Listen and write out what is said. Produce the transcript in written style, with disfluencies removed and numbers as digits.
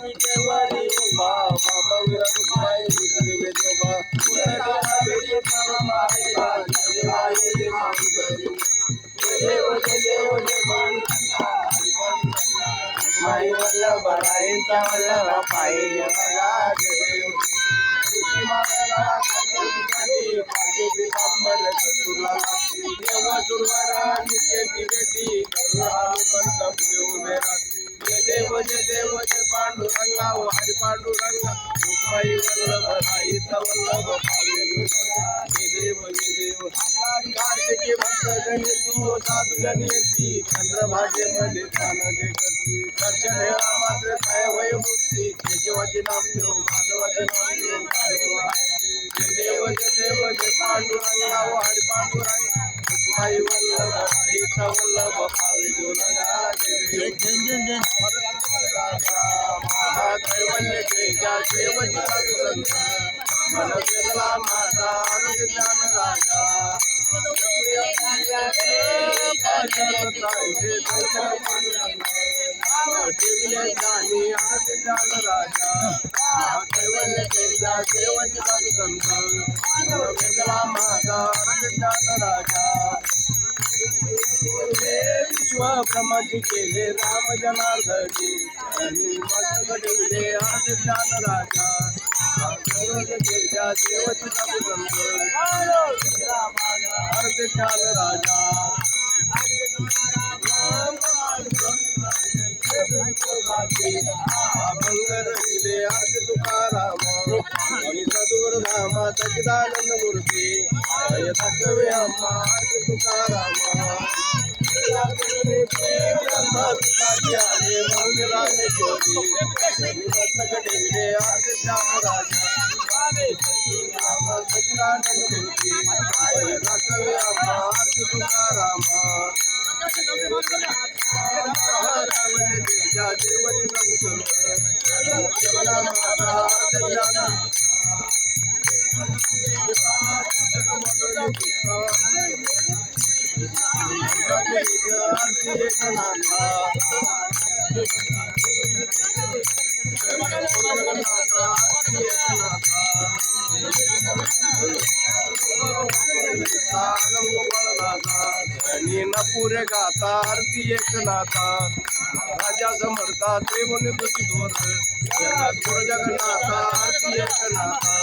विटेवरी उभा मंगल रुक्माई विठ्ठल विठोबा पुण्याला वेळी मायका देवाई मांगरी देव देव माई वल्लभ राईचा वल्लभ पायी बघा देव देव जय पांडुरंगा हरी पांडुरंगा रुक्माई वल्लभ राईचा वल्लभ पायी देव कार्तिकी भक्त गणेशी साधू गणेशी चंद्रभागेमध्ये स्नान दे करती दर्शन हे मात्र काय वय मुक्ती देवाचे नाम घेऊ माधवाचे नाम घेऊ देव जय पांडुरंगा हरी पांडुरंगा रुक्माई वल्लभ राईचा वल्लभ पायी महादैवल्य तेजा देवची संत मन वेगळा माझा आरोग्य ज्ञान राजा टिवले ज्ञानी आरोग्य ज्ञान राजा महादैवल्य तेजा देवची संत मन वेगळा माझा आरोग्य ज्ञान राजा विश्व ब्रह्माची केले राम जनार्दनी आणि मस्तकडे आज ज्ञान राजा तेजा देवची अर्ध ज्ञान राजा भंगर दिले अर्ध तुकाराम आणि सद्गुरु रामा सच्चिदानंद मूर्ती दाखवे अम्मा अर्ध तुकाराम पुरे गाता आरती एकनाथा राजा समर्था त्रिभुवन तुझी धोर जगन्नाथा आरती एकनाथा